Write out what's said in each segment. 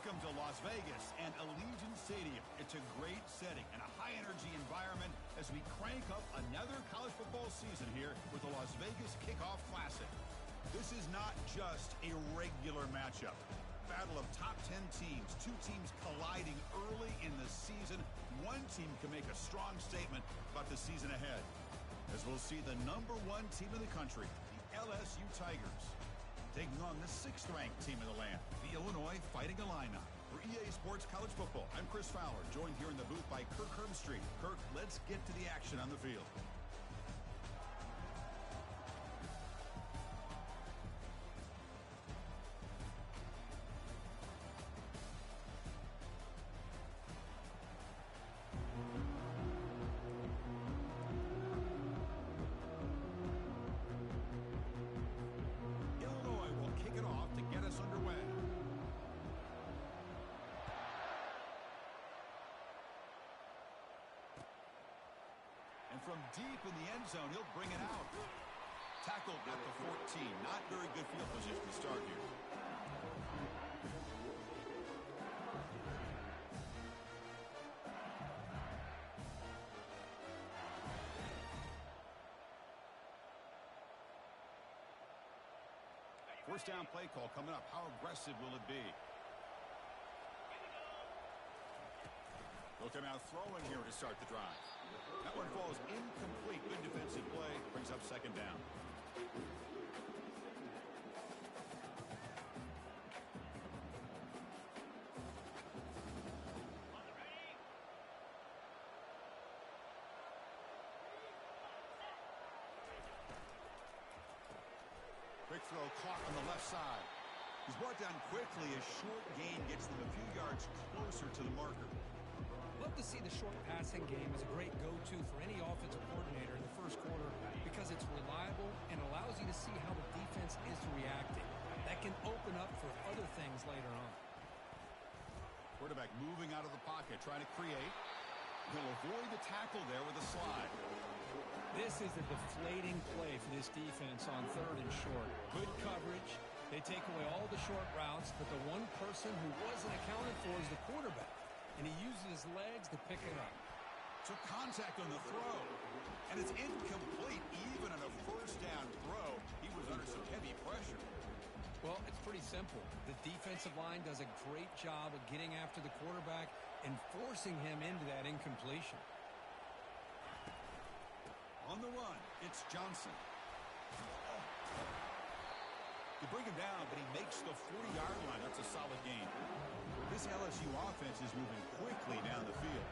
Welcome to Las Vegas and Allegiant Stadium. It's a great setting and a high-energy environment as we crank up another college football season here with the Las Vegas Kickoff Classic. This is not just a regular matchup. Battle of top 10 teams, two teams colliding early in the season. One team can make a strong statement about the season ahead, as we'll see the #1 team in the country, the LSU Tigers, taking on the 6th-ranked team in the land, the Illinois Fighting Illini. For EA Sports College Football, I'm Chris Fowler, joined here in the booth by Kirk Herbstreit. Kirk, let's get to the action on the field. From deep in the end zone, he'll bring it out. Tackled at the 14. Not very good field position to start here. First down play call coming up. How aggressive will it be? They'll come out throwing here to start the drive. That one falls incomplete. Good defensive play. Brings up second down. Quick throw caught on the left side. He's brought down quickly. A short gain gets them a few yards closer to the marker. Love to see the short passing game as a great go-to for any offensive coordinator in the first quarter because it's reliable and allows you to see how the defense is reacting. That can open up for other things later on. Quarterback moving out of the pocket, trying to create. He'll avoid the tackle there with a slide. This is a deflating play for this defense on 3rd and short. Good coverage. They take away all the short routes, but the one person who wasn't accounted for is the quarterback. And he uses his legs to pick it up. Took contact on the throw. And it's incomplete even on a first down throw. He was under some heavy pressure. Well, it's pretty simple. The defensive line does a great job of getting after the quarterback and forcing him into that incompletion. On the run, it's Johnson. You bring him down, but he makes the 40-yard line. That's a solid gain. This LSU offense is moving quickly down the field.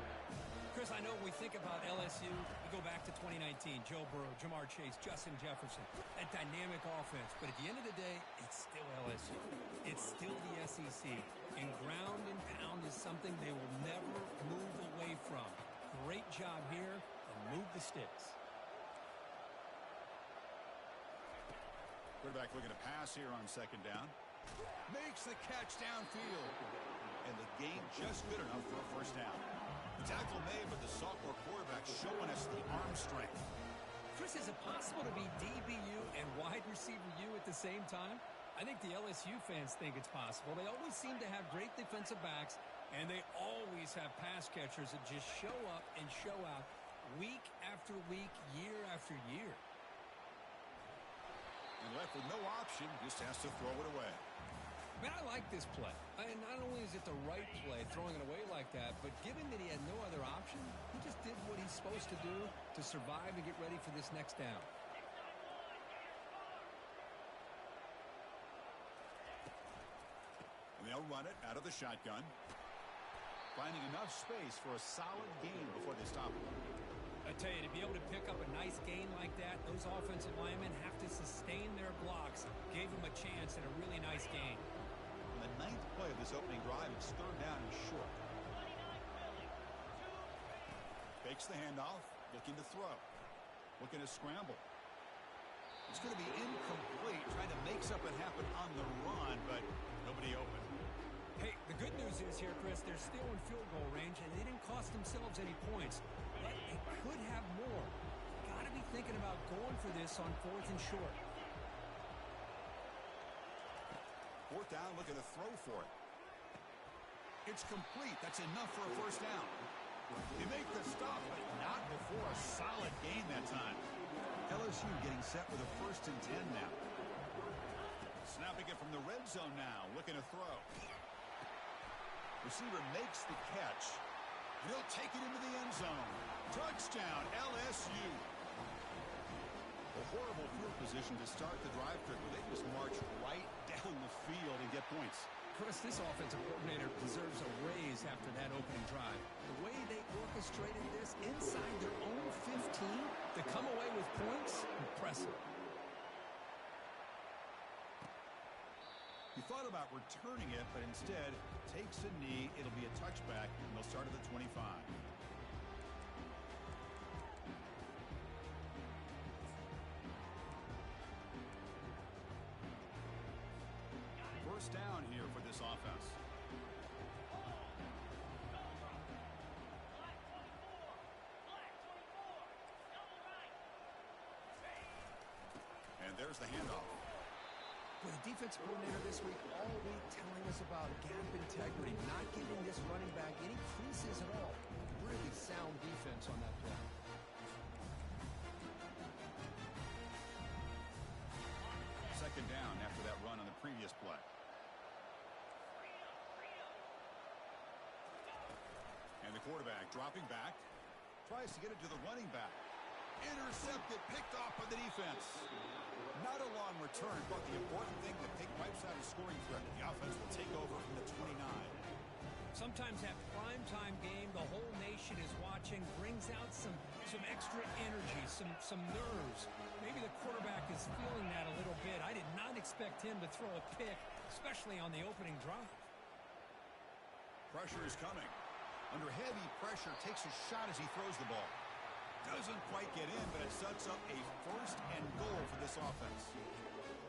Chris, I know when we think about LSU, we go back to 2019. Joe Burrow, Jamar Chase, Justin Jefferson. That dynamic offense. But at the end of the day, it's still LSU. It's still the SEC. And ground and pound is something they will never move away from. Great job here, and move the sticks. Quarterback looking to pass here on second down. Makes the catch downfield. And the gain just good enough for a first down. The tackle made, but the sophomore quarterback showing us the arm strength. Chris, is it possible to be DBU and wide receiver U at the same time? I think the LSU fans think it's possible. They always seem to have great defensive backs, and they always have pass catchers that just show up and show out week after week, year after year. And left with no option, just has to throw it away. Man, I like this play. And not only is it the right play, throwing it away like that, but given that he had no other option, he just did what he's supposed to do to survive and get ready for this next down. And they'll run it out of the shotgun. Finding enough space for a solid gain before they stop it. I tell you, to be able to pick up a nice gain like that, those offensive linemen have to sustain their blocks. Gave them a chance at a really nice gain. On the 9th play of this opening drive, it's 3rd down and short. Fakes the handoff, looking to throw. Looking to scramble. It's going to be incomplete, trying to make something happen on the run, but nobody open. Hey, the good news is here, Chris, they're still in field goal range, and they didn't cost themselves any points. But they could have more. Got to be thinking about going for this on 4th and short. 4th down, looking to throw for it. It's complete. That's enough for a first down. They make the stop, but not before a solid gain that time. LSU getting set with a 1st and 10 now. Snapping it from the red zone now, looking to throw. Receiver makes the catch. And he'll take it into the end zone. Touchdown, LSU. A horrible field position to start the drive trip where they just march right down the field and get points. Chris, this offensive coordinator deserves a raise after that opening drive. The way they orchestrated this inside their own 15 to come away with points, impressive. He thought about returning it, but instead takes a knee. It'll be a touchback, and they'll start at the 25. First down here for this offense. And there's the handoff. Well, the defensive coordinator this week all week telling us about gap integrity, not giving this running back any creases at all. Really sound defense on that play. Second down after that run on the previous play. And the quarterback dropping back. Tries to get it to the running back. Intercepted, picked off by the defense. Not a long return, but the important thing, the pig wipes out a scoring threat. The offense will take over from the 29. Sometimes that primetime game, the whole nation is watching, brings out some extra energy, some nerves. Maybe the quarterback is feeling that a little bit. I did not expect him to throw a pick, especially on the opening drive. Pressure is coming. Under heavy pressure, takes a shot as he throws the ball. Doesn't quite get in, but it sets up a 1st and goal for this offense.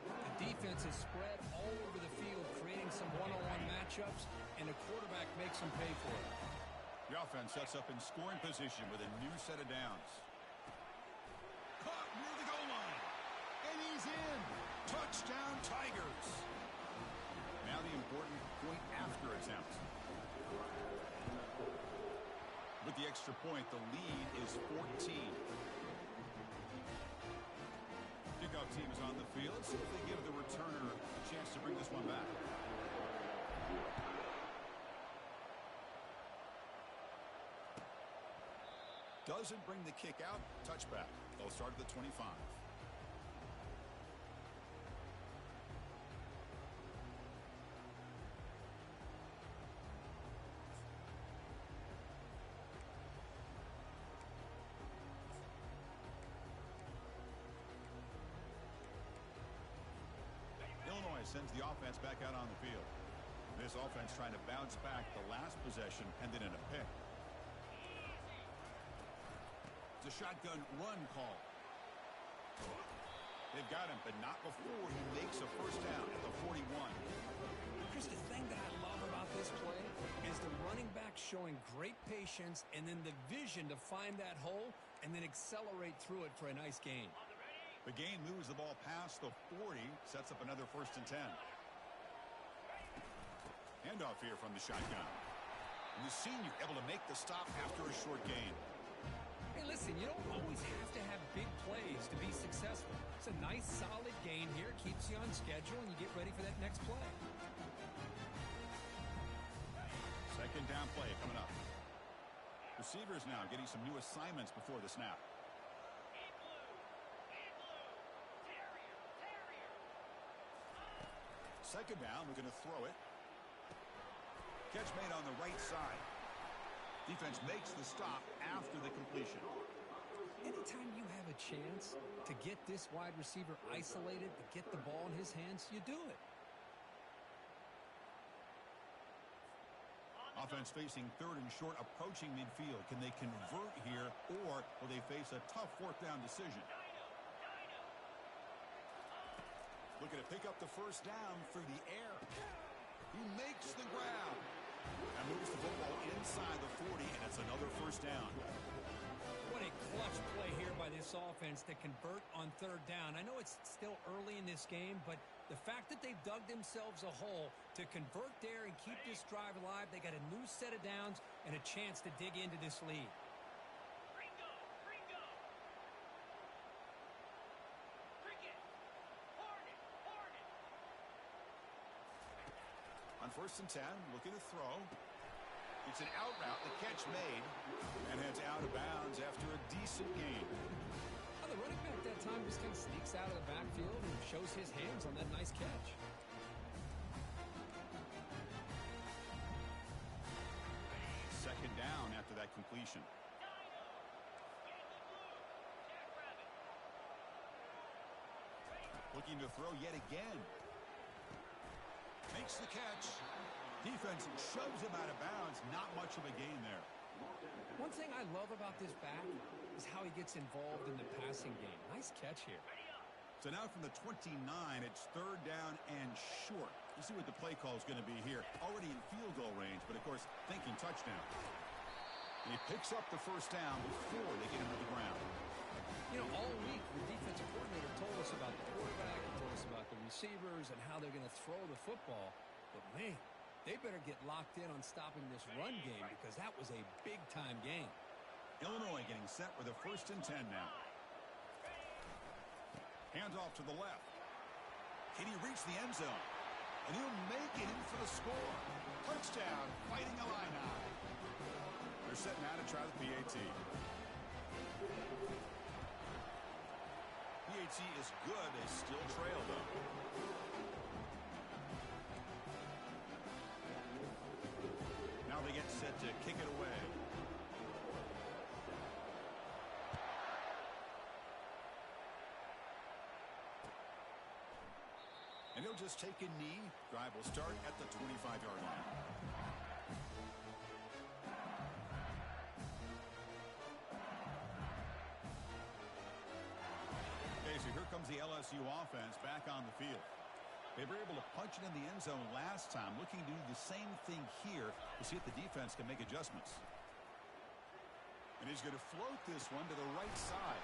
The defense is spread all over the field, creating some one-on-one matchups, and the quarterback makes them pay for it. The offense sets up in scoring position with a new set of downs. Caught near the goal line. And he's in. Touchdown, Tigers. Now the important point after attempt. With the extra point, the lead is 14. Kickoff team is on the field. See if they give the returner a chance to bring this one back. Doesn't bring the kick out. Touchback. They'll start at the 25. Sends the offense back out on the field. This offense trying to bounce back the last possession, ended in a pick. It's a shotgun run call. They've got him, but not before he makes a first down at the 41. Chris, the thing that I love about this play is the running back showing great patience and then the vision to find that hole and then accelerate through it for a nice gain. The gain moves the ball past the 40, sets up another 1st and 10. Handoff here from the shotgun. And the senior able to make the stop after a short gain. Hey, listen, you don't always have to have big plays to be successful. It's a nice, solid gain here. Keeps you on schedule, and you get ready for that next play. Second down play coming up. Receivers now getting some new assignments before the snap. Second down, we're going to throw it. Catch made on the right side. Defense makes the stop after the completion. Anytime you have a chance to get this wide receiver isolated, to get the ball in his hands, you do it. Offense facing 3rd and short, approaching midfield. Can they convert here, or will they face a tough 4th down decision? Looking to pick up the first down through the air. He makes the grab. And moves the football inside the 40, and it's another first down. What a Clutch play here by this offense to convert on third down. I know it's still early in this game, but the fact that they've dug themselves a hole to convert there and keep this drive alive, they got a new set of downs and a chance to dig into this lead. On 1st and 10, looking to throw. It's an out route, the catch made, and heads out of bounds after a decent gain. Well, the running back that time just kind of sneaks out of the backfield and shows his hands on that nice catch. Second down after that completion. Looking to throw yet again. Makes the catch. Defense shoves him out of bounds. Not much of a gain there. One thing I love about this back is how he gets involved in the passing game. Nice catch here. So now from the 29, it's third down and short. You see what the play call is going to be here. Already in field goal range, but of course thinking touchdown. And he picks up the first down before they get him to the ground. You know, all week the defensive coordinator told us about the quarterback, told us about the receivers and how they're going to throw the football. But man, they better get locked in on stopping this run game because that was a big-time game. Illinois getting set with a 1st and 10 now. Hands off to the left. Can he reach the end zone? And he'll make it in for the score. Touchdown, Fighting Illini. They're setting out to try the PAT. PAT is good. They still trail, though. Now they get set to kick it away. And he'll just take a knee. Drive will start at the 25-yard line. Okay, so here comes the LSU offense back on the field. They were able to punch it in the end zone last time. Looking to do the same thing here to see if the defense can make adjustments. And he's going to float this one to the right side.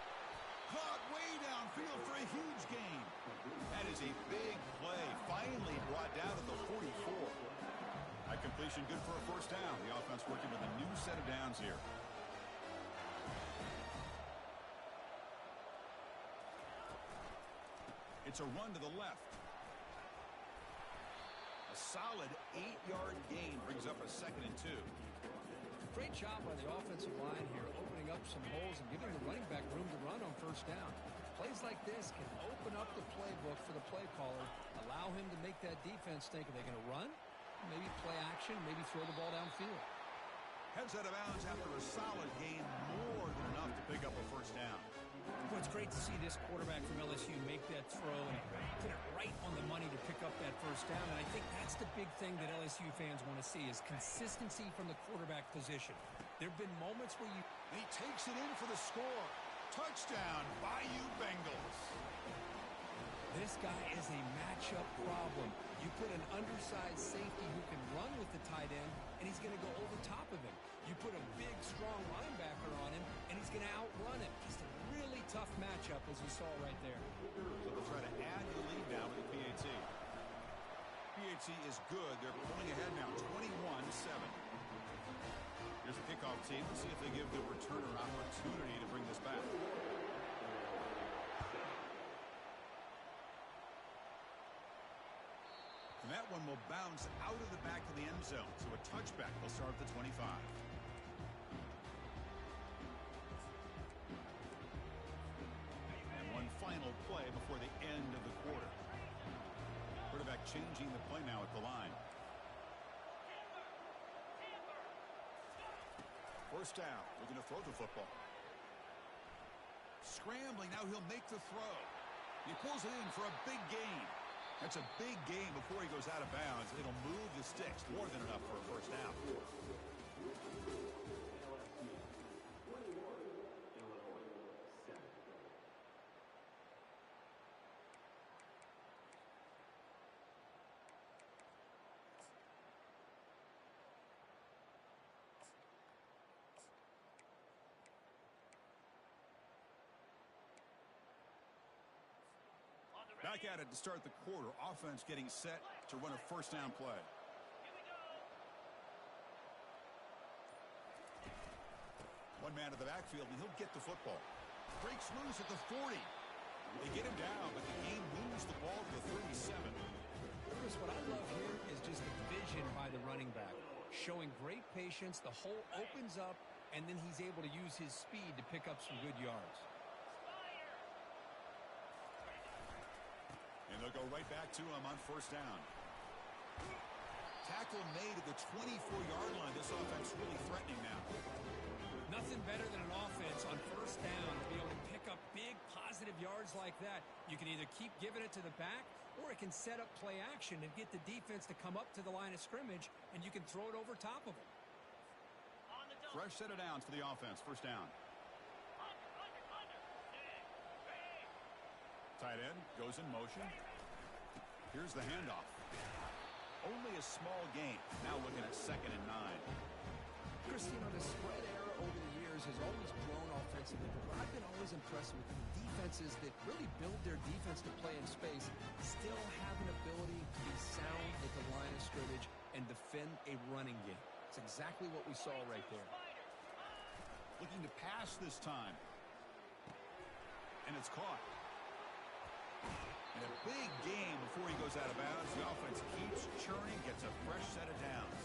Caught way downfield for a huge gain. That is a big play. Finally brought down at the 44. That completion good for a first down. The offense working with a new set of downs here. It's a run to the left. A solid 8-yard gain brings up a 2nd and 2. Great job by the offensive line here, opening up some holes and giving the running back room to run on first down. Plays like this can open up the playbook for the play caller, allow him to make that defense think, are they going to run? Maybe play action, maybe throw the ball downfield. Heads out of bounds after a solid gain, more than enough to pick up a first down. Well, it's great to see this quarterback from LSU make that throw and put it right on the money to pick up that first down. And I think that's the big thing that LSU fans want to see is consistency from the quarterback position. There have been moments where you... And he takes it in for the score. Touchdown, Bayou Bengals. This guy is a matchup problem. You put an undersized safety who can run with the tight end, and he's going to go over top of him. You put a big, strong linebacker on him, and he's going to outrun him. Just a really tough matchup, as you saw right there. So they'll try to add to the lead now with the PAT. PAT is good. They're pulling ahead now, 21-7. Here's the kickoff team. Let's see if they give the returner opportunity to bring this back. And that one will bounce out of the back of the end zone. So a touchback will start at the 25. And one final play before the end of the quarter. Quarterback changing the play now at the line. First down. Looking to throw the football. Scrambling. Now he'll make the throw. He pulls it in for a big gain. That's a big gain before he goes out of bounds. It'll move the sticks. More than enough for a first down. Back at it to start the quarter. Offense getting set to run a first down play. One man to the backfield, and he'll get the football. Breaks loose at the 40. They get him down, but the game moves the ball to the 37. Chris, what I love here is just the vision by the running back. Showing great patience, the hole opens up, and then he's able to use his speed to pick up some good yards. And they'll go right back to him on first down. Tackle made at the 24-yard line. This offense really threatening now. Nothing better than an offense on first down to be able to pick up big positive yards like that. You can either keep giving it to the back, or it can set up play action and get the defense to come up to the line of scrimmage, and you can throw it over top of them. Fresh set of downs for the offense. First down. Tight end goes in motion. Here's the handoff. Only a small gain. Now looking at 2nd and 9. Christine, the spread era over the years has always grown offensively, but I've been always impressed with the defenses that really build their defense to play in space, still have an ability to be sound at the line of scrimmage and defend a running game. It's exactly what we saw right there. Looking to pass this time. And it's caught. And a big game before he goes out of bounds. The offense keeps churning, gets a fresh set of downs.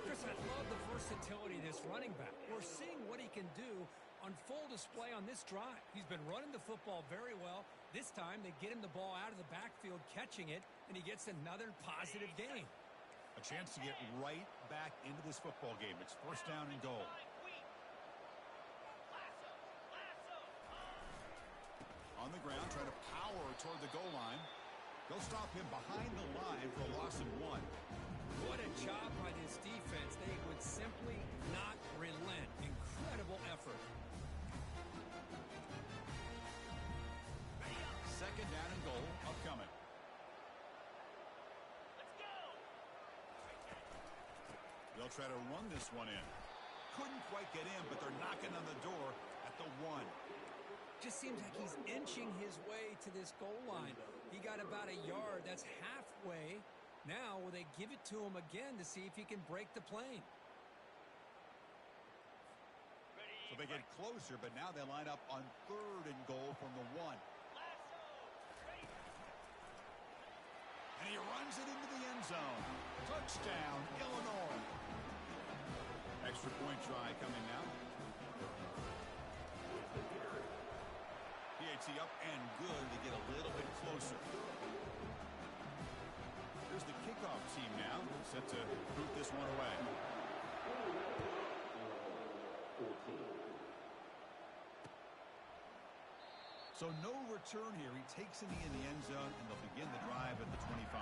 Chris, I love the versatility of this running back. We're seeing what he can do on full display on this drive. He's been running the football very well. This time, they get him the ball out of the backfield, catching it, and he gets another positive gain. A chance to get right back into this football game. It's first down and goal. On the ground, trying to power toward the goal line. They'll stop him behind the line for a loss of 1. What a job by this defense. They would simply not relent. Incredible effort. Second down and goal upcoming. Let's go. They'll try to run this one in. Couldn't quite get in, but they're knocking on the door at the 1. Just seems like he's inching his way to this goal line. He got about a yard. That's halfway. Now, will they give it to him again to see if he can break the plane? So they get closer, but now they line up on 3rd and goal from the 1. And he runs it into the end zone. Touchdown, Illinois. Extra point try coming now. PAT up and good to get a little bit closer. Here's the kickoff team now, set to boot this one away. So no return here. He takes it in the end zone, and they'll begin the drive at the 25.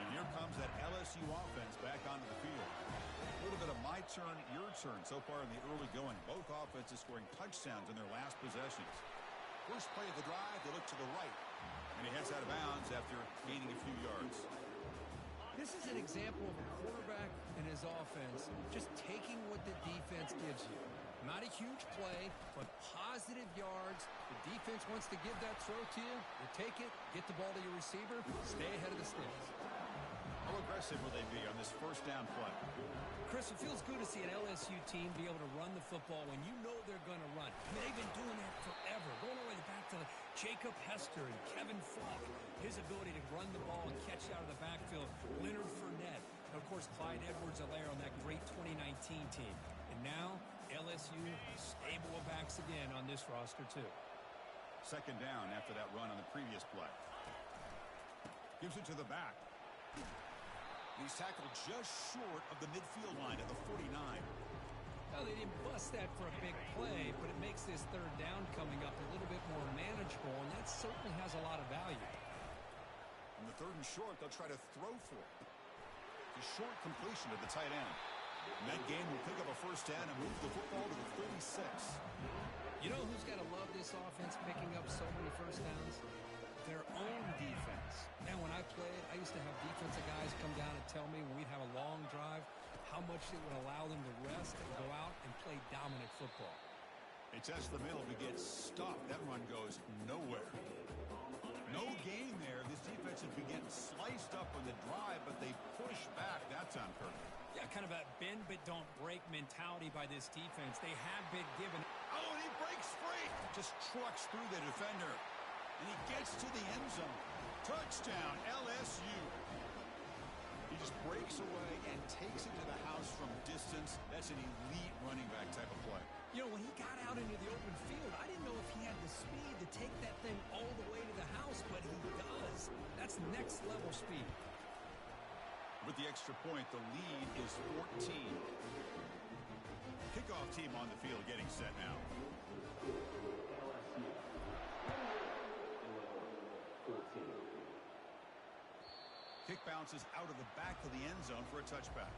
And here comes that LSU offense back onto the field. A little bit of my turn, your turn so far in the early going. Both offenses scoring touchdowns in their last possessions. First play of the drive, they look to the right. And he heads out of bounds after gaining a few yards. This is an example of a quarterback and his offense just taking what the defense gives you. Not a huge play, but positive yards. The defense wants to give that throw to you. You take it, get the ball to your receiver, stay ahead of the sticks. How aggressive will they be on this first down play? Chris, it feels good to see an LSU team be able to run the football when you know they're going to run. I mean, they've been doing that forever, going all the way back to Jacob Hester and Kevin Falk. His ability to run the ball and catch it out of the backfield. Leonard Fournette. And, of course, Clyde Edwards-Helaire on that great 2019 team. And now, LSU stable of backs again on this roster, too. Second down after that run on the previous play. Gives it to the back. He's tackled just short of the midfield line at the 49. Well, they didn't bust that for a big play, but it makes this third down coming up a little bit more manageable, and that certainly has a lot of value. On the 3rd and short, they'll try to throw for it. A short completion to the tight end. And that game will pick up a first down and move the football to the 36. You know who's got to love this offense picking up so many first downs? Their own defense. Man, when I played, I used to have defensive guys come down and tell me when we'd have a long drive how much it would allow them to rest and go out and play dominant football. They test the middle but get stopped. That run goes nowhere. No gain there. This defense has been getting sliced up on the drive, but they push back. That's on purpose. Yeah, kind of a bend but don't break mentality by this defense. They have been given. Oh, and he breaks free. Just trucks through the defender. And he gets to the end zone. Touchdown, LSU. He just breaks away and takes it to the house from distance. That's an elite running back type of play. You know, when he got out into the open field, I didn't know if he had the speed to take that thing all the way to the house, but he does. That's next level speed. With the extra point, the lead is 14. Kickoff team on the field getting set now. Kick bounces out of the back of the end zone for a touchback.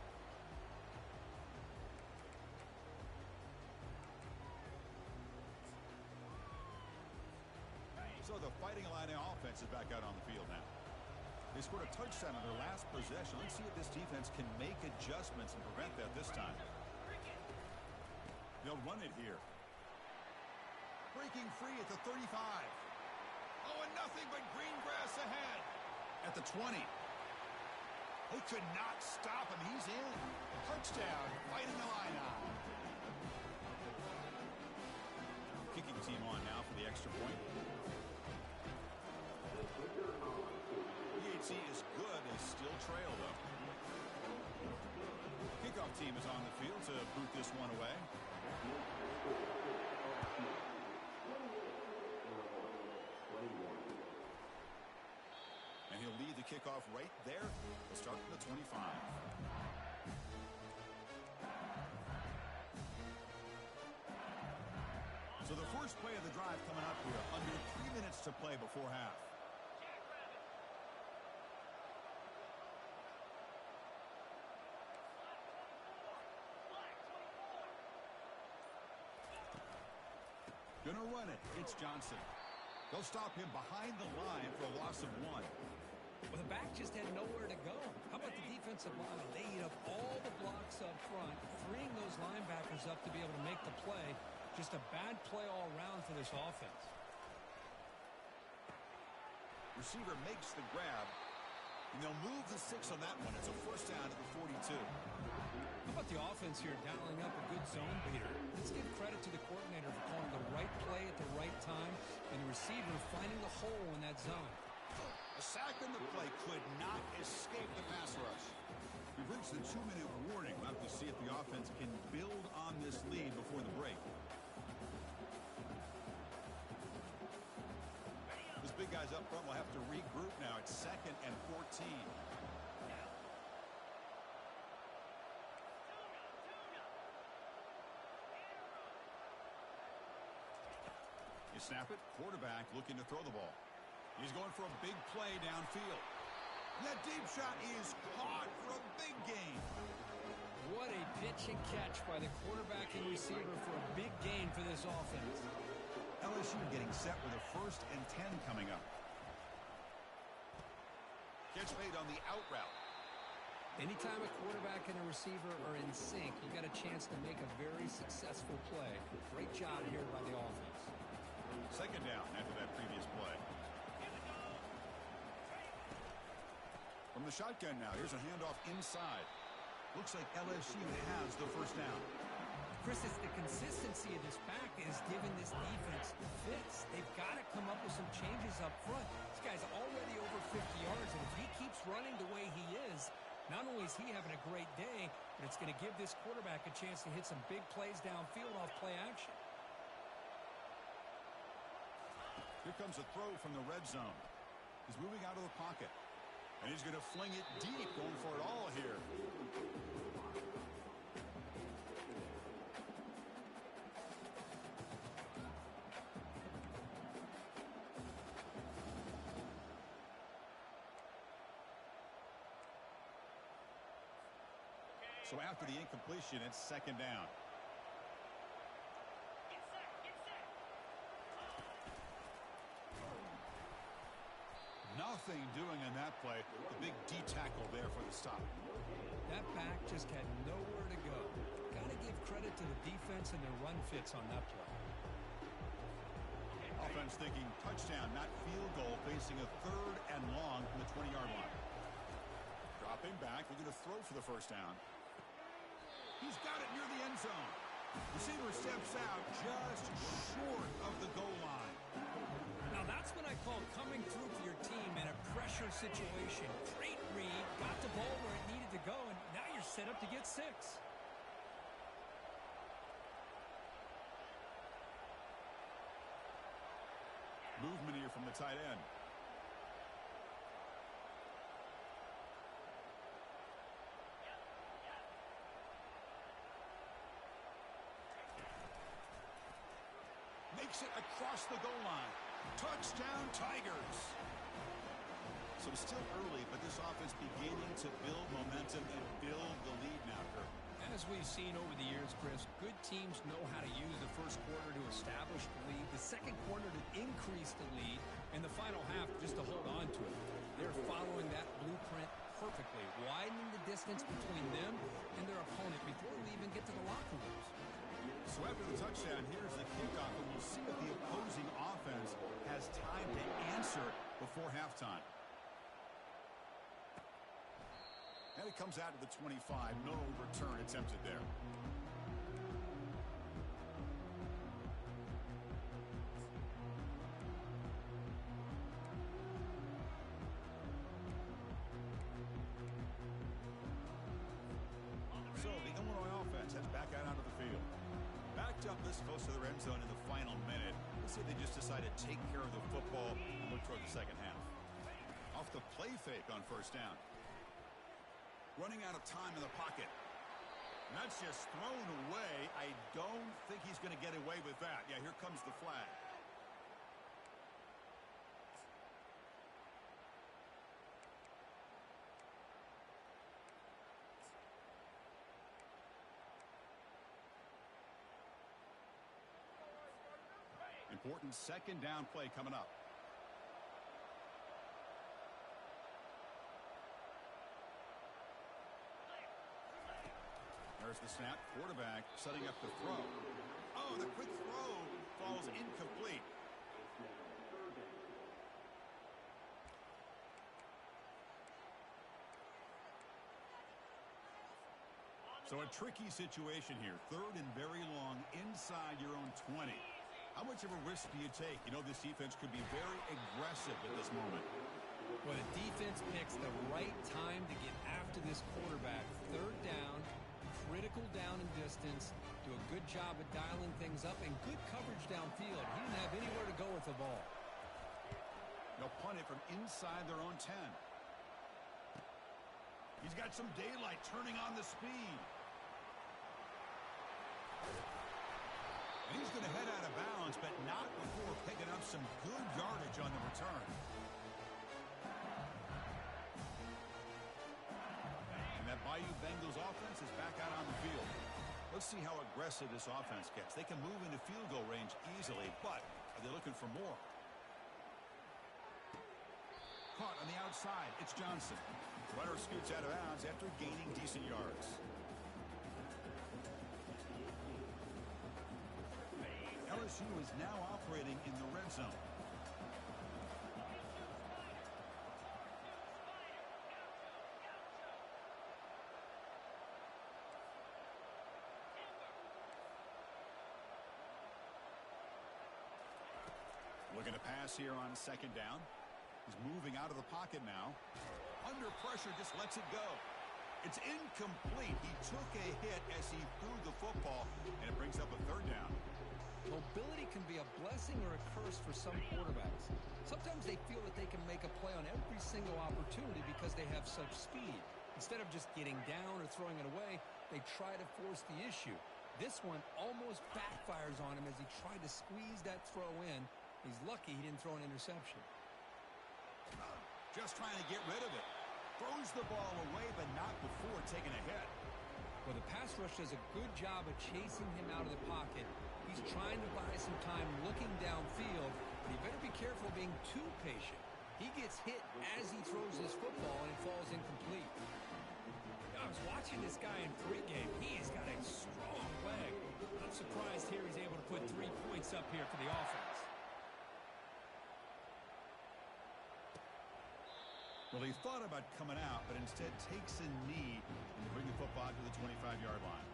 So the Fighting Illini offense is back out on the field now. They scored a touchdown on their last possession. Let's see if this defense can make adjustments and prevent that this time. They'll run it here. Breaking free at the 35. Oh, and nothing but green grass ahead. At the 20. They could not stop him. He's in. Touchdown, Fighting Illini. Kicking team on now for the extra point. PHC is good. They still trail, though. Kickoff team is on the field to boot this one away. And he'll lead the kickoff right there. We'll start from the 25. So the first play of the drive coming up here. Under 3 minutes to play before half. Gonna run it. It's Johnson. They'll stop him behind the line for a loss of 1. Well, the back just had nowhere to go. How about the defensive line? They eat up all the blocks up front, freeing those linebackers up to be able to make the play. Just a bad play all around for this offense. Receiver makes the grab, and they'll move the 6 on that one. It's a first down at the 42. How about the offense here dialing up a good zone beater? Let's give credit to the coordinator for calling the right play at the right time and the receiver finding the hole in that zone. A sack in the play could not escape the pass rush. We've reached the 2-minute warning. We'll have to see if the offense can build on this lead before the break. This big guy's up front will have to regroup now. It's 2nd and 14. You snap it, quarterback looking to throw the ball. He's going for a big play downfield. And that deep shot is caught for a big gain. What a pitch and catch by the quarterback and receiver for a big gain for this offense. LSU getting set with a 1st and 10 coming up. Catch made on the out route. Anytime a quarterback and a receiver are in sync, you got a chance to make a very successful play. Great job here by the offense. 2nd down after that previous play. From the shotgun now, here's a handoff inside. Looks like LSU has the first down. Chris, it's the consistency of this back is giving this defense fits. They've got to come up with some changes up front. This guy's already over 50 yards, and if he keeps running the way he is, not only is he having a great day, but it's going to give this quarterback a chance to hit some big plays downfield off play action. Here comes a throw from the red zone. He's moving out of the pocket. And he's going to fling it deep, going for it all here. So after the incompletion, it's 2nd down. Nothing doing on that play. The big D tackle there for the stop. That back just had nowhere to go. Got to give credit to the defense and their run fits on that play. Offense thinking touchdown, not field goal, facing a 3rd and long from the 20-yard line. Dropping back, looking to throw for the first down. He's got it near the end zone. Receiver steps out just short of the goal line. Now that's what I call coming through for your team in a pressure situation. Great read, got the ball where it needed to go, and now you're set up to get 6. Movement here from the tight end. Makes it across the goal line. Touchdown, Tigers. So it's still early, but this offense beginning to build momentum and build the lead now, Kirk. As we've seen over the years, Chris, good teams know how to use the first quarter to establish the lead, the second quarter to increase the lead, and the final half just to hold on to it. They're following that blueprint perfectly, widening the distance between them and their opponent before we even get to the locker rooms. So after the touchdown, here's the kickoff, and we'll see if the opposing offense has time to answer before halftime. And it comes out to the 25. No return attempted there. So the Illinois offense heads back out onto the field. Backed up this close to their end zone in the final minute. Let's see if they just decide to take care of the football and look toward the second half. Off the play fake on first down. Running out of time in the pocket. And that's just thrown away. I don't think he's going to get away with that. Yeah, here comes the flag. Important second down play coming up. There's the snap. Quarterback setting up the throw. Oh, the quick throw falls incomplete. So a tricky situation here. 3rd and very long inside your own 20. How much of a risk do you take? You know, this defense could be very aggressive at this moment. Well, the defense picks the right time to get after this quarterback. 3rd down, critical down and distance, do a good job of dialing things up, and good coverage downfield. He didn't have anywhere to go with the ball. They'll punt it from inside their own 10. He's got some daylight turning on the speed. And he's going to head out of bounds, but not before picking up some good yardage on the return. And that Bayou Bengals offense is back out on the field. Let's see how aggressive this offense gets. They can move into field goal range easily, but are they looking for more? Caught on the outside. It's Johnson. Runner scoots out of bounds after gaining decent yards. LSU is now operating in the red zone. Looking to pass here on second down. He's moving out of the pocket now. Under pressure, just lets it go. It's incomplete. He took a hit as he threw the football, and it brings up a 3rd down. Mobility can be a blessing or a curse for some quarterbacks. Sometimes they feel that they can make a play on every single opportunity because they have such speed. Instead of just getting down or throwing it away, they try to force the issue. This one almost backfires on him as he tried to squeeze that throw in. He's lucky he didn't throw an interception. Just trying to get rid of it. Throws the ball away, but not before taking a hit. Well, the pass rush does a good job of chasing him out of the pocket. He's trying to buy some time looking downfield, but he better be careful being too patient. He gets hit as he throws this football, and it falls incomplete. I was watching this guy in pregame. He's got a strong leg. I'm surprised here he's able to put 3 points up here for the offense. Well, he thought about coming out, but instead takes a knee and bring the football to the 25-yard line.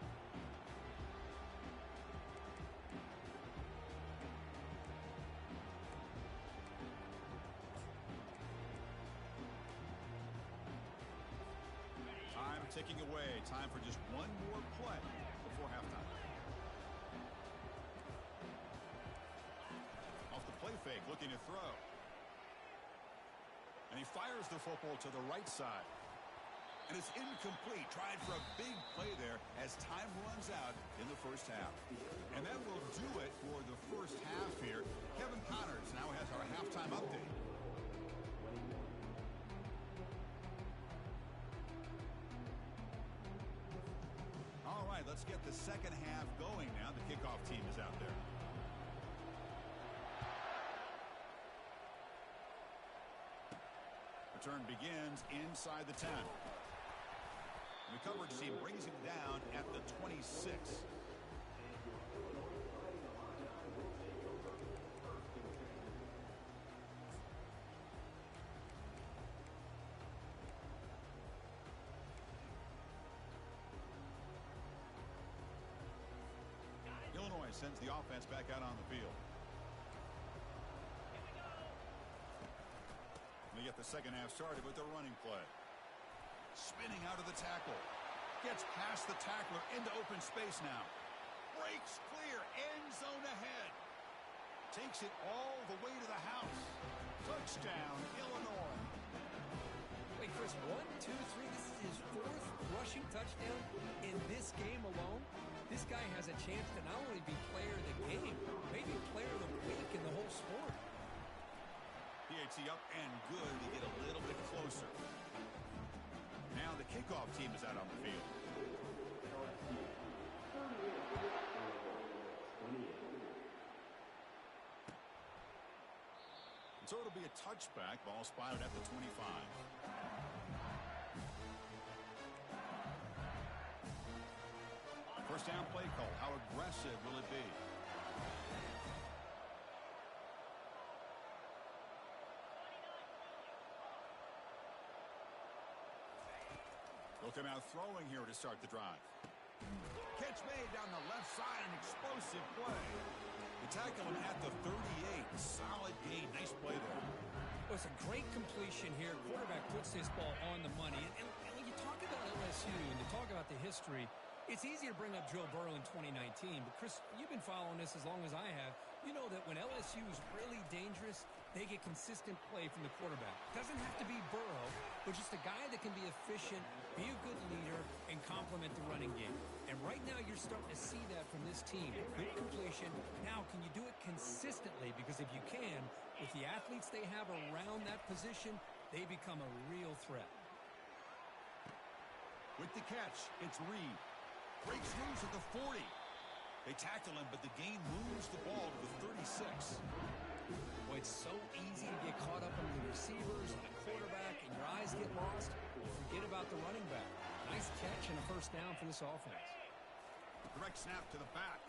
Time ticking away. Time for just one more play before halftime. Off the play fake, looking to throw. And he fires the football to the right side. And it's incomplete. Tried for a big play there as time runs out in the first half. And that will do it for the first half here. Kevin Connors now has our halftime update. All right, let's get the second half going now. The kickoff team is out there. Return begins inside the 10. The coverage team brings him down at the 26. Illinois sends the offense back out on the field. We get the second half started with the running play. Spinning out of the tackle. Gets past the tackler into open space now. Breaks clear. End zone ahead. Takes it all the way to the house. Touchdown, Illinois. Wait, Chris, 1, 2, 3. This is his fourth rushing touchdown in this game alone. This guy has a chance to not only be player of the game, maybe player of the week in the whole sport. PAT up and good to get a little bit closer. Now the kickoff team is out on the field. And so it'll be a touchback. Ball spotted at the 25. First down play call. How aggressive will it be? They'll come out throwing here to start the drive. Catch made down the left side, an explosive play. They tackle him at the 38. Solid gain. Nice play there. Well, it's a great completion here. Quarterback puts this ball on the money. And when you talk about LSU and you talk about the history, it's easy to bring up Joe Burrow in 2019. But, Chris, you've been following this as long as I have. You know that when LSU is really dangerous, they get consistent play from the quarterback. Doesn't have to be Burrow, but just a guy that can be efficient, be a good leader, and complement the running game. And right now you're starting to see that from this team. Good completion. Now, can you do it consistently? Because if you can, with the athletes they have around that position, they become a real threat. With the catch, it's Reed. Breaks loose at the 40. They tackle him, but the gain moves the ball to the 36. Boy, it's so easy to get caught up on the receivers and the quarterback, and your eyes get lost. You forget about the running back. Nice catch and a first down for this offense. Direct snap to the back.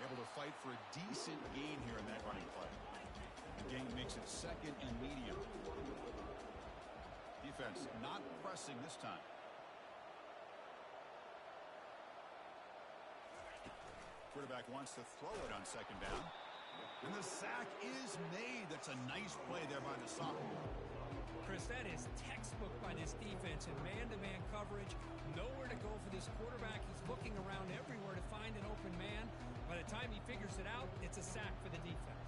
Able to fight for a decent gain here in that running play. The gain makes it second and medium. Defense not pressing this time. Quarterback wants to throw it on second down. And the sack is made. That's a nice play there by the sophomore. Chris, that is textbook by this defense in man-to-man coverage. Nowhere to go for this quarterback. He's looking around everywhere to find an open man. By the time he figures it out, it's a sack for the defense.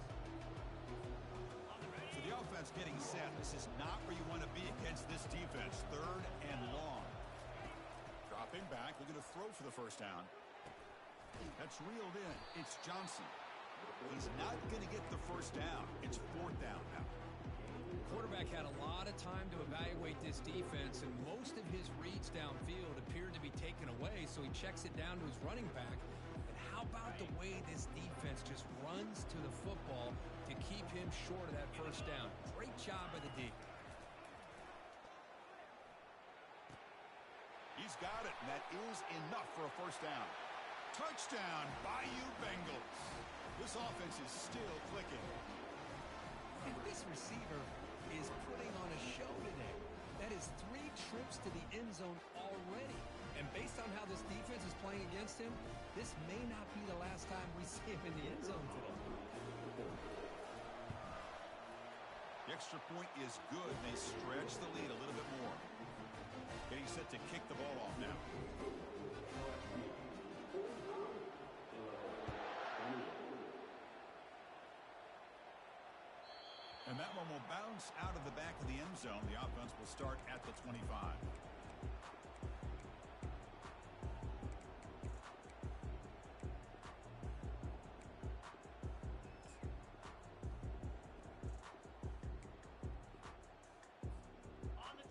So the offense getting set. This is not where you want to be against this defense. Third and long. Dropping back, looking to throw for the first down. That's reeled in. It's Johnson. He's not going to get the first down. It's fourth down now. Quarterback had a lot of time to evaluate this defense, and most of his reads downfield appeared to be taken away, so he checks it down to his running back. And how about the way this defense just runs to the football to keep him short of that first down? Great job by the D. He's got it, and that is enough for a first down. Touchdown, Bayou Bengals. This offense is still clicking. And this receiver, is putting on a show today. That is 3 trips to the end zone already. And based on how this defense is playing against him, this may not be the last time we see him in the end zone today. The extra point is good. They stretch the lead a little bit more. Getting set to kick the ball off now. And that one will bounce out of the back of the end zone. The offense will start at the 25.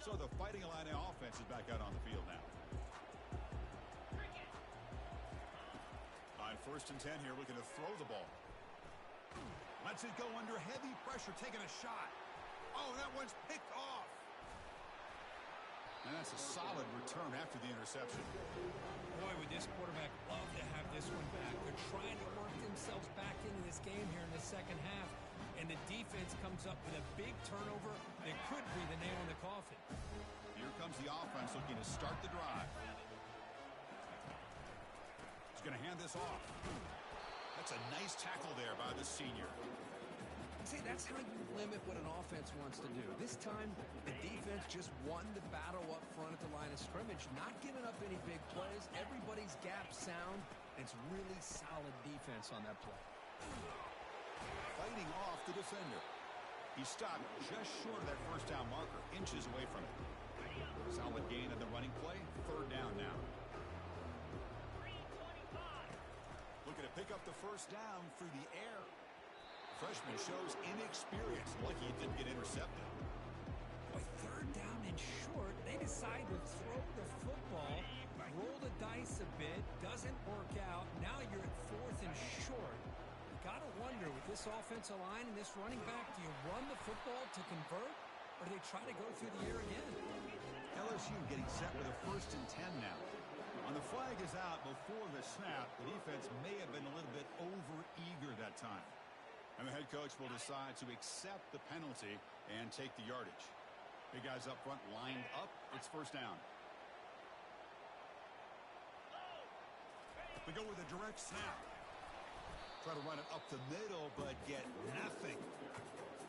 So the Fighting Illini offense is back out on the field now. On 1st and 10 here, looking to throw the ball. Lets it go under heavy pressure, taking a shot. Oh, that one's picked off. And that's a solid return after the interception. Boy, would this quarterback love to have this one back. They're trying to work themselves back into this game here in the second half. And the defense comes up with a big turnover that could be the nail in the coffin. Here comes the offense looking to start the drive. He's going to hand this off. That's a nice tackle there by the senior. See, that's how you limit what an offense wants to do. This time, the defense just won the battle up front at the line of scrimmage, not giving up any big plays. Everybody's gap sound. It's really solid defense on that play. Fighting off the defender. He stopped just short of that first down marker, inches away from it. Solid gain on the running play. 3rd down now. Looking to pick up the first down through the air. Freshman shows inexperience. Lucky he didn't get intercepted. Boy, 3rd down and short. They decide to throw the football, roll the dice a bit, doesn't work out. Now you're at 4th and short. Got to wonder, with this offensive line and this running back, do you run the football to convert, or do they try to go through the air again? LSU getting set with a 1st and 10 now. On the flag is out before the snap. The defense may have been a little bit over-eager that time. And the head coach will decide to accept the penalty and take the yardage. Big guys up front lined up. It's 1st down. They go with a direct snap. Try to run it up the middle, but get nothing.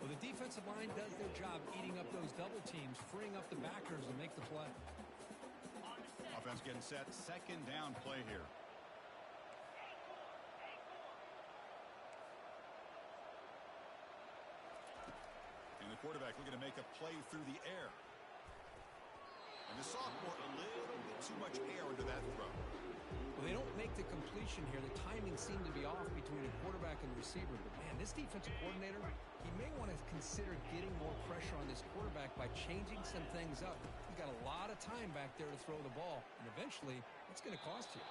Well, the defensive line does their job eating up those double teams, freeing up the backers to make the play. Offense getting set. 2nd down play here. And the quarterback looking to make a play through the air. And the sophomore a little bit too much air into that throw. Well, they don't make the completion here. The timing seemed to be off between the quarterback and the receiver. But, man, this defensive coordinator, he may want to consider getting more pressure on this quarterback by changing some things up. He's got a lot of time back there to throw the ball, and eventually it's going to cost you.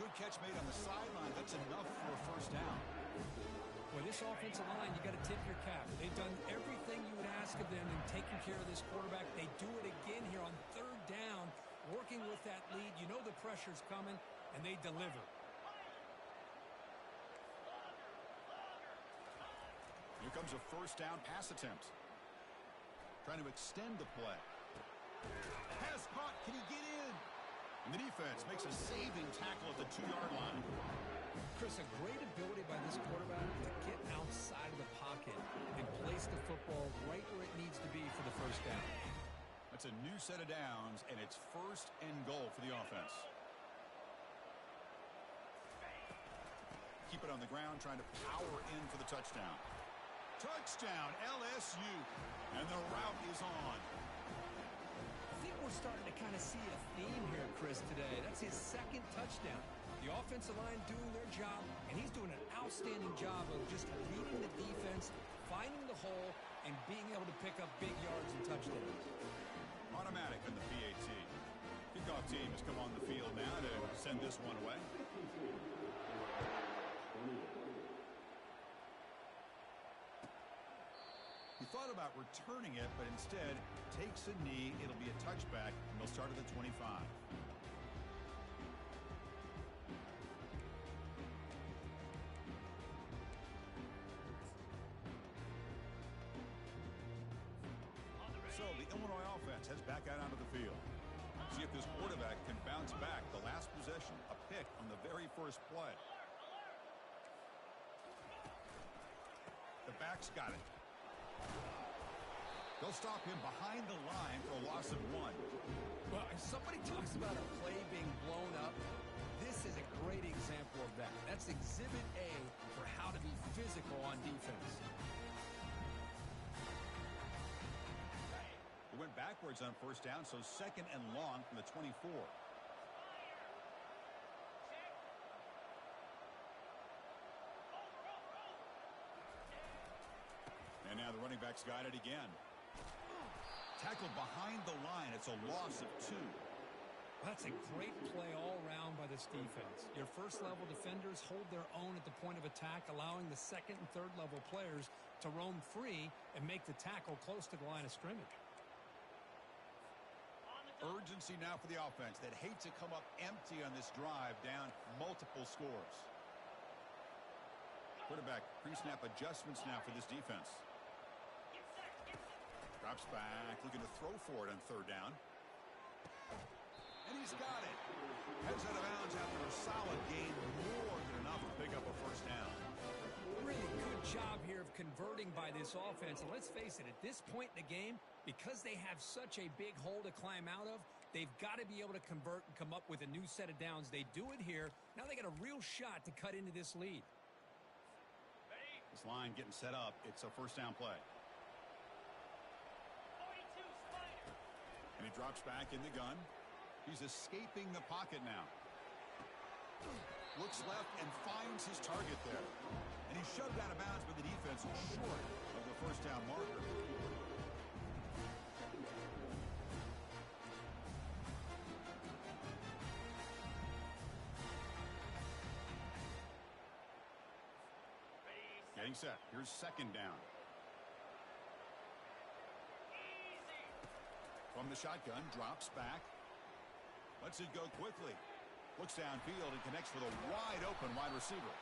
Good catch made on the sideline. That's enough for a 1st down. Well, this offensive line, you got to tip your cap. They've done everything you would ask of them in taking care of this quarterback. They do it again here on 3rd down, working with that lead. You know the pressure's coming, and they deliver. Here comes a 1st down pass attempt. Trying to extend the play. Pass caught. Can he get in? And the defense makes a saving tackle at the 2-yard line. Chris, a great ability by this quarterback to get outside of the pocket and place the football right where it needs to be for the 1st down. That's a new set of downs, and it's 1st and goal for the offense. Keep it on the ground, trying to power in for the touchdown. Touchdown, LSU. And the route is on. I think we're starting to kind of see a theme here, Chris, today. That's his 2nd touchdown. The offensive line doing their job, and he's doing an outstanding job of just reading the defense, finding the hole, and being able to pick up big yards and touchdowns. Automatic on the PAT. Kickoff team has come on the field now to send this one away. He thought about returning it, but instead takes a knee. It'll be a touchback, and they'll start at the 25. So the Illinois offense heads back out onto the field. See if this quarterback can bounce back. The last possession, a pick on the very first play. The back's got it. They'll stop him behind the line for a loss of 1. Well, if somebody talks about a play being blown up, this is a great example of that. That's exhibit A for how to be physical on defense. He went backwards on first down, so 2nd and long from the 24. And now the running back's got it again. Tackled behind the line. It's a loss of 2. That's a great play all around by this defense. Your first-level defenders hold their own at the point of attack, allowing the second and third-level players to roam free and make the tackle close to the line of scrimmage. Urgency now for the offense that hate to come up empty on this drive, down multiple scores. Quarterback pre-snap adjustments now for this defense. Drops back, looking to throw for it on 3rd down. And he's got it. Heads out of bounds after a solid gain, more than enough to pick up a first down. Really good job here of converting by this offense. And let's face it, at this point in the game, because they have such a big hole to climb out of, they've got to be able to convert and come up with a new set of downs. They do it here. Now they got a real shot to cut into this lead. This line getting set up. It's a first down play. And he drops back in the gun. He's escaping the pocket now. Looks left and finds his target there. And he's shoved out of bounds by the defense short of the first down marker. Getting set. Here's 2nd down. From the shotgun, drops back. Lets it go quickly. Looks downfield and connects with a wide-open wide receiver.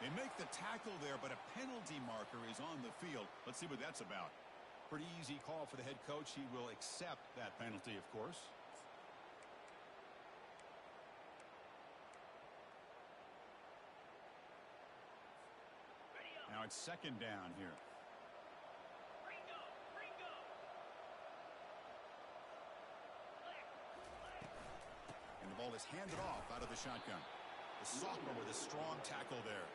They make the tackle there, but a penalty marker is on the field. Let's see what that's about. Pretty easy call for the head coach. He will accept that penalty, of course. Now it's 2nd down here. And the ball is handed off out of the shotgun. The sophomore with a strong tackle there.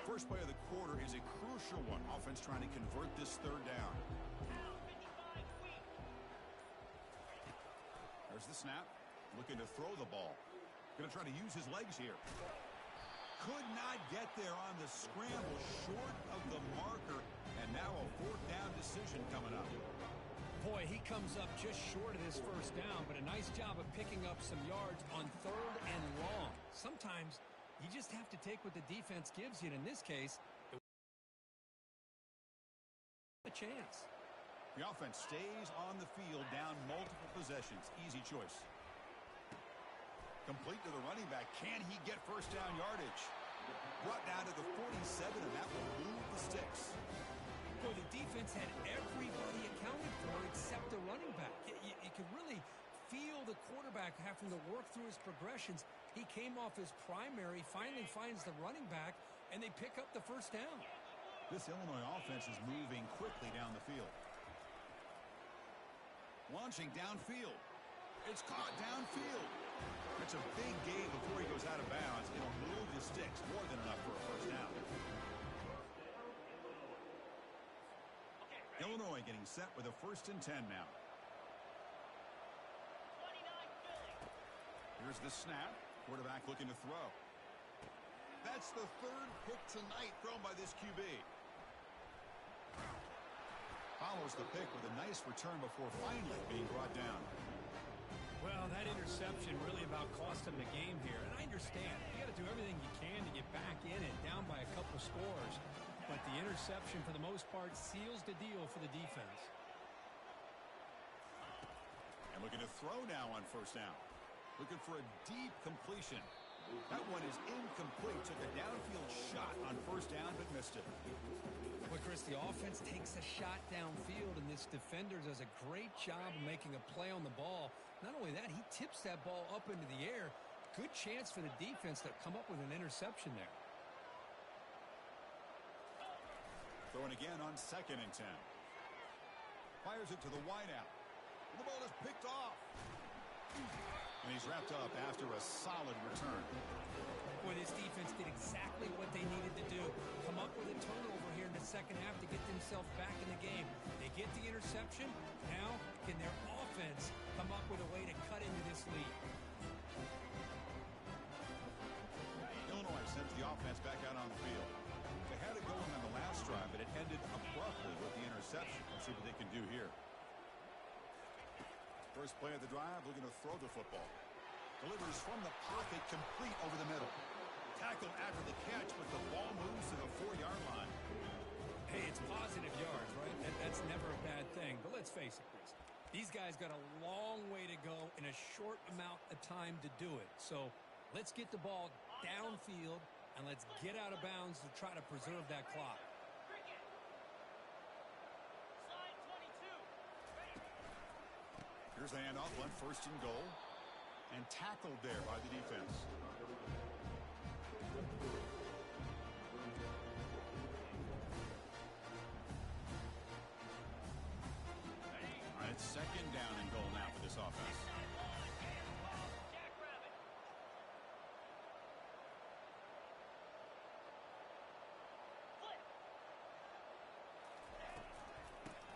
First play of the quarter is a crucial one. Offense trying to convert this 3rd down. There's the snap. Looking to throw the ball. Going to try to use his legs here. Could not get there on the scramble, short of the marker. And now a 4th down decision coming up. Boy, he comes up just short of this first down, but a nice job of picking up some yards on 3rd and long. Sometimes you just have to take what the defense gives you, and in this case, a chance. The offense stays on the field, down multiple possessions. Easy choice. Complete to the running back. Can he get first down yardage? Brought down to the 47, and that will move the sticks. Boy, the defense had everybody accounted for except the running back. You could really feel the quarterback having to work through his progressions. He came off his primary, finally finds the running back, and they pick up the first down. This Illinois offense is moving quickly down the field. Launching downfield. It's caught downfield. It's a big gain before he goes out of bounds. It'll move the sticks, more than enough for a first down. Illinois getting set with a 1st and 10 now. Here's the snap. Quarterback looking to throw. That's the 3rd pick tonight thrown by this QB. follows the pick with a nice return before finally being brought down. Well, that interception really about cost him the game here. And I understand. You got to do everything you can to get back in it, down by a couple scores. But the interception, for the most part, seals the deal for the defense. And looking to throw now on first down. Looking for a deep completion. That one is incomplete. Took a downfield shot on first down, but missed it. Well, Chris, the offense takes a shot downfield, and this defender does a great job of making a play on the ball. Not only that, he tips that ball up into the air. Good chance for the defense to come up with an interception there. Throwing again on 2nd and 10. Fires it to the wideout. And the ball is picked off. And he's wrapped up after a solid return. Boy, this defense did exactly what they needed to do. Come up with a turnover here in the second half to get themselves back in the game. They get the interception. Now, can their offense come up with a way to cut into this lead? Illinois sends the offense back out on the field. They had it going on the last drive, but it ended abruptly with the interception. Let's see what they can do here. First play of the drive, looking to throw the football. Delivers from the pocket, complete over the middle. Tackled after the catch, but the ball moves to the 4-yard line. Hey, it's positive yards, right? That's never a bad thing. But let's face it, Chris. These guys got a long way to go in a short amount of time to do it. So let's get the ball downfield, and let's get out of bounds to try to preserve that clock. Here's the handoff on 1st and goal. And tackled there by the defense. All right, 2nd down and goal now for this offense.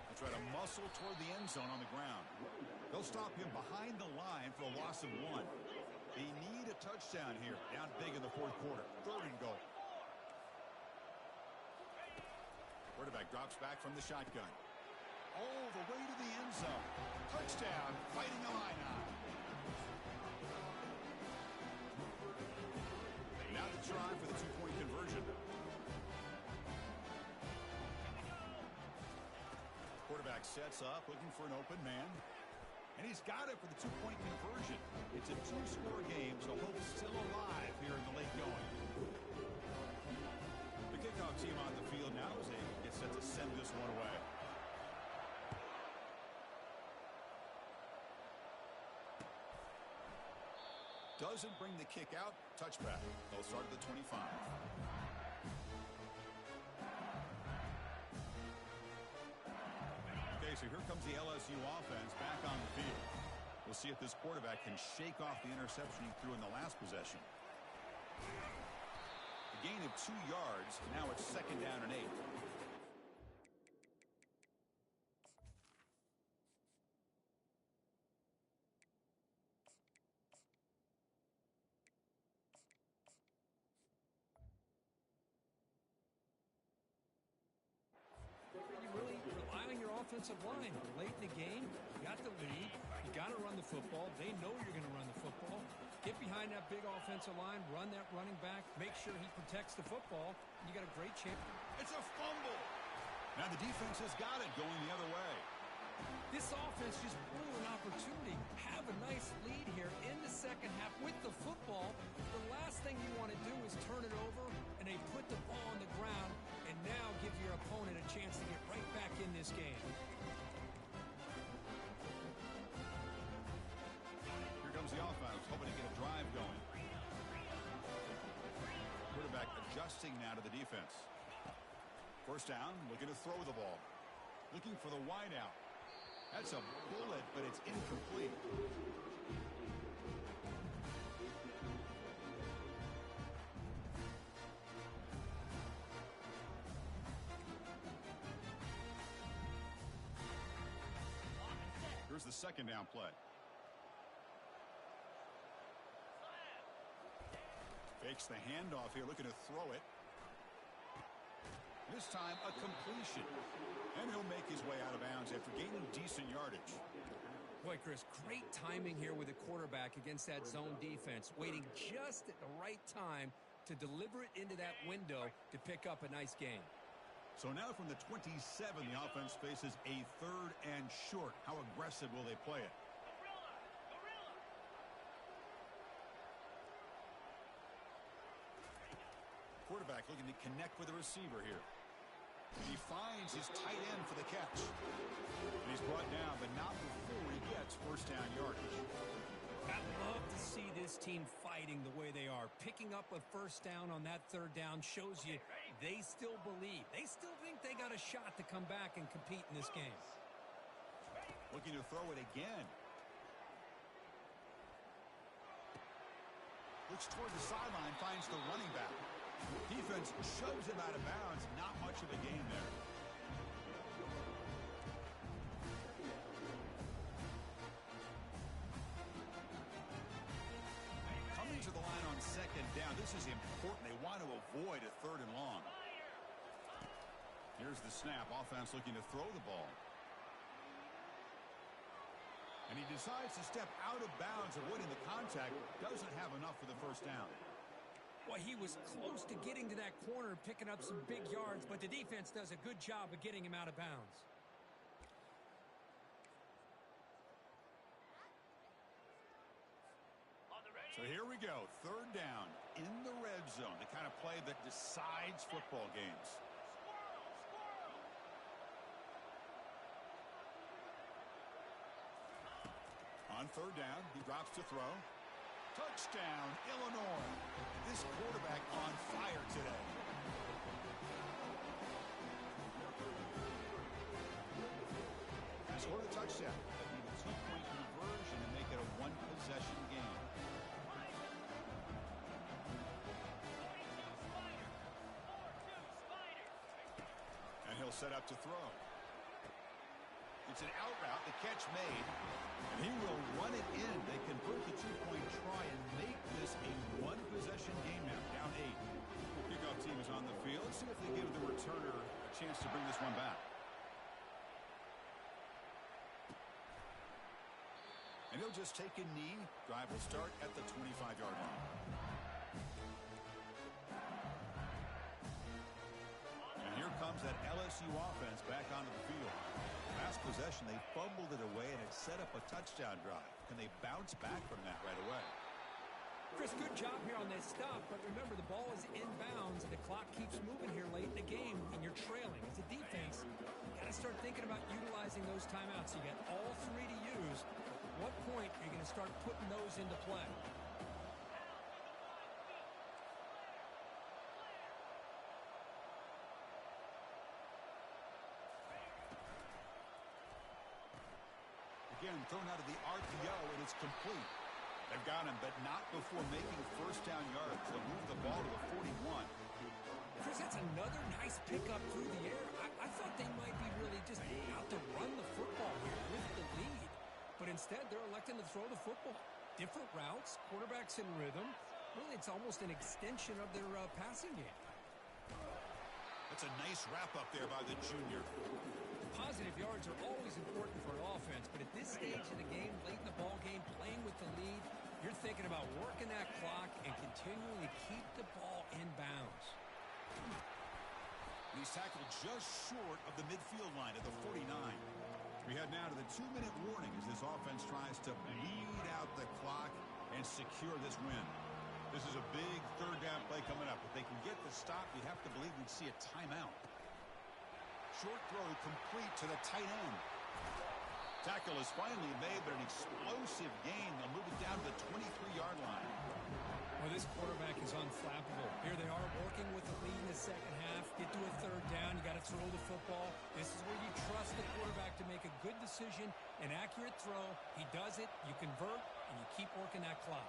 They try to muscle toward the end zone on the ground. They'll stop him behind the line for a loss of 1. They need a touchdown here. Down big in the 4th quarter. 3rd and goal. Quarterback drops back from the shotgun. All the way to the end zone. Touchdown, fighting Illini. Now to try for the 2-point conversion. Quarterback sets up, looking for an open man. And he's got it for the 2-point conversion. It's a 2-score game, so hope's still alive here in the late going. The kickoff team on the field now as they get set to send this one away. Doesn't bring the kick out. Touchback. They'll start at the 25. So here comes the LSU offense back on the field. We'll see if this quarterback can shake off the interception he threw in the last possession. A gain of 2 yards. Now it's 2nd down and 8. Offensive line late in the game. You got the lead. You got to run the football. They know you're going to run the football. Get behind that big offensive line. Run that running back. Make sure he protects the football. And you got a great chance. It's a fumble. Now the defense has got it going the other way. This offense just blew an opportunity. Have a nice lead here in the second half with the football. The last thing you want to do is turn it over, and they put the ball on the ground and now give your opponent a chance to get right back in this game. Here comes the offense, hoping to get a drive going. Quarterback adjusting now to the defense. First down, looking to throw the ball. Looking for the wideout. That's a bullet, but it's incomplete. Here's the 2nd down play. Fakes the handoff here, looking to throw it. This time, a completion. And he'll make his way out of bounds after gaining decent yardage. Boy, Chris, great timing here with the quarterback against that zone defense, waiting just at the right time to deliver it into that window to pick up a nice gain. So now from the 27, the offense faces a 3rd and short. How aggressive will they play it? Quarterback looking to connect with the receiver here. He finds his tight end for the catch. And he's brought down, but not before he gets first down yardage. I love to see this team fighting the way they are. Picking up a first down on that 3rd down shows you they still believe. They still think they got a shot to come back and compete in this game. Looking to throw it again. Looks toward the sideline, finds the running back. Defense shoves him out of bounds. Not much of a gain there. Coming to the line on 2nd down. This is important. They want to avoid a 3rd and long. Here's the snap. Offense looking to throw the ball. And he decides to step out of bounds, avoiding the contact. Doesn't have enough for the first down. Well, he was close to getting to that corner, picking up some big yards, but the defense does a good job of getting him out of bounds. So here we go, 3rd down in the red zone, the kind of play that decides football games. On 3rd down, he drops to throw. Touchdown, Illinois. This quarterback on fire today. Score the touchdown. That'd be the 2-point conversion to make it a 1-possession game. And he'll set up to throw. It's an out route, the catch made, and he will run it in. They convert the 2-point try and make this a 1-possession game now, down 8. Kickoff team is on the field. Let's see if they give the returner a chance to bring this one back. And he'll just take a knee. Drive will start at the 25-yard line. And here comes that LSU offense back onto the field. Last possession, they fumbled it away, and it set up a touchdown drive. Can they bounce back from that right away? Chris, good job here on this stop, but remember, the ball is inbounds, and the clock keeps moving here late in the game, and you're trailing. As a defense, you got to start thinking about utilizing those timeouts. You got all 3 to use. At what point are you going to start putting those into play? Again, thrown out of the RPO, and it's complete. They've got him, but not before making first down yards. They'll move the ball to the 41. Chris, that's another nice pickup through the air. I thought they might be really just out to run the football here with the lead. But instead, they're electing to throw the football. Different routes, quarterbacks in rhythm. Really, it's almost an extension of their passing game. That's a nice wrap-up there by the junior. Positive yards are always important for an offense, but at this stage of the game, late in the ball game, playing with the lead, you're thinking about working that clock and continuing to keep the ball in bounds. He's tackled just short of the midfield line at the 49. We head now to the 2-minute warning as this offense tries to bleed out the clock and secure this win. This is a big 3rd down play coming up. If they can get the stop, you have to believe we'd see a timeout. Short throw complete to the tight end. Tackle is finally made, but an explosive gain. They'll move it down to the 23-yard line. Well, this quarterback is unflappable. Here they are working with the lead in the second half. Get to a 3rd down. You got to throw the football. This is where you trust the quarterback to make a good decision, an accurate throw. He does it, you convert, and you keep working that clock.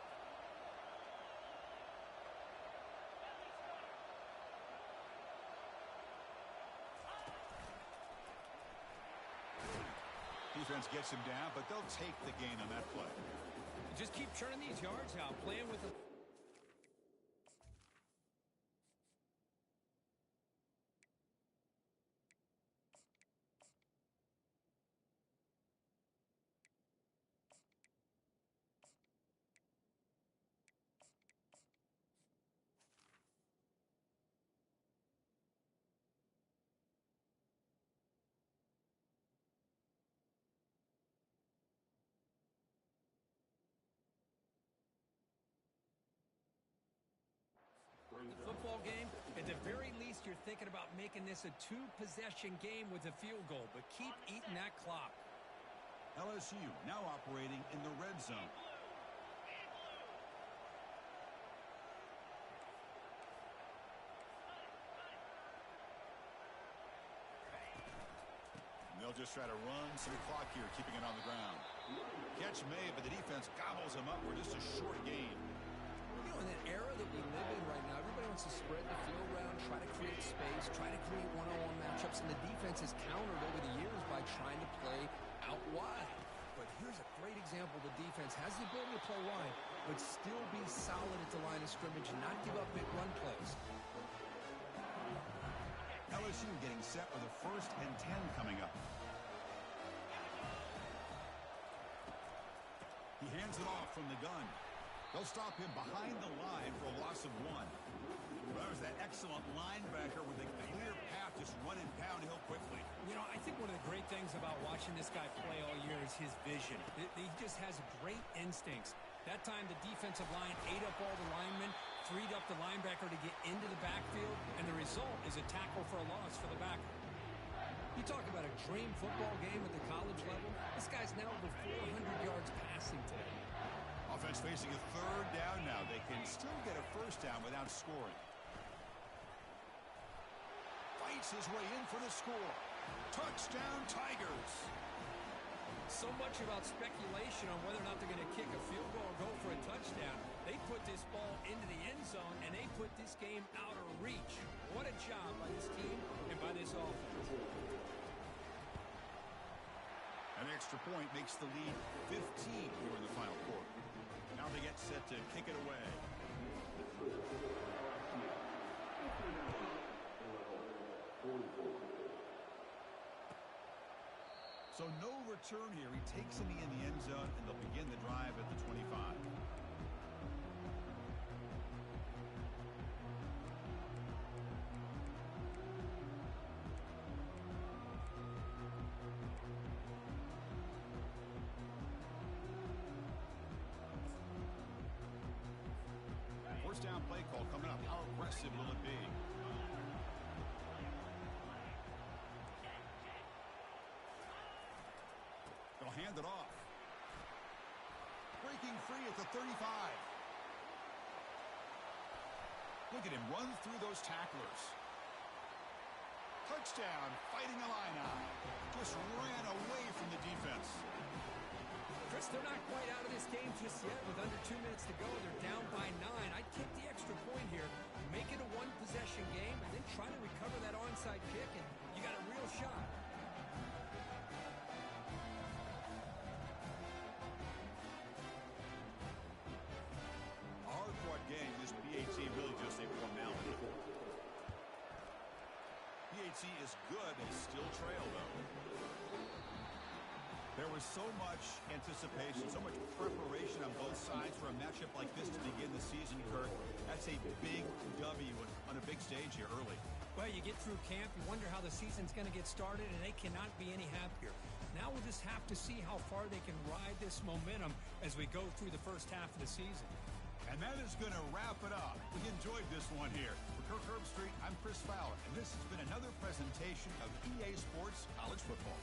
Defense gets him down, but they'll take the gain on that play. Just keep churning these yards out, playing with the... ball game, at the very least, you're thinking about making this a two-possession game with a field goal, but keep eating that clock. LSU now operating in the red zone. They'll just try to run some clock here, keeping it on the ground. Catch made, but the defense gobbles them up for just a short gain. You know, in that era that we live in right now, everybody wants to spread the field around, try to create space, try to create one-on-one matchups, and the defense has countered over the years by trying to play out wide. But here's a great example. The defense has the ability to play wide, but still be solid at the line of scrimmage and not give up big run plays. LSU getting set with a 1st and 10 coming up. He hands it off from the gun. They'll stop him behind the line for a loss of 1. Well, that was that excellent linebacker with a clear path just running downhill quickly. You know, I think one of the great things about watching this guy play all year is his vision. He just has great instincts. That time, the defensive line ate up all the linemen, freed up the linebacker to get into the backfield, and the result is a tackle for a loss for the backer. You talk about a dream football game at the college level. This guy's now over 400 yards passing today. Offense facing a 3rd down now. They can still get a 1st down without scoring. Fights his way in for the score. Touchdown, Tigers. So much about speculation on whether or not they're going to kick a field goal or go for a touchdown. They put this ball into the end zone, and they put this game out of reach. What a job by this team and by this offense. An extra point makes the lead 15 here in the final quarter. Now they get set to kick it away. So no return here. He takes it in the end zone, and they'll begin the drive at the 25. First down play call coming up. How aggressive will it be? They'll hand it off. Breaking free at the 35. Look at him run through those tacklers. Touchdown, fighting Illini. Just ran away from the defense. Chris, they're not quite out of this game just yet. With under 2 minutes to go, they're down by 9. I'd take the extra point here, make it a one-possession game, and then try to recover that onside kick, and you got a real shot. A hard-fought game. This BAT really just a formality. BAT is good. They still trail, though. There was so much anticipation, so much preparation on both sides for a matchup like this to begin the season, Kirk. That's a big W on a big stage here early. Well, you get through camp, you wonder how the season's going to get started, and they cannot be any happier. Now we'll just have to see how far they can ride this momentum as we go through the first half of the season. And that is going to wrap it up. We enjoyed this one here. For Kirk Herbstreit, I'm Chris Fowler, and this has been another presentation of EA Sports College Football.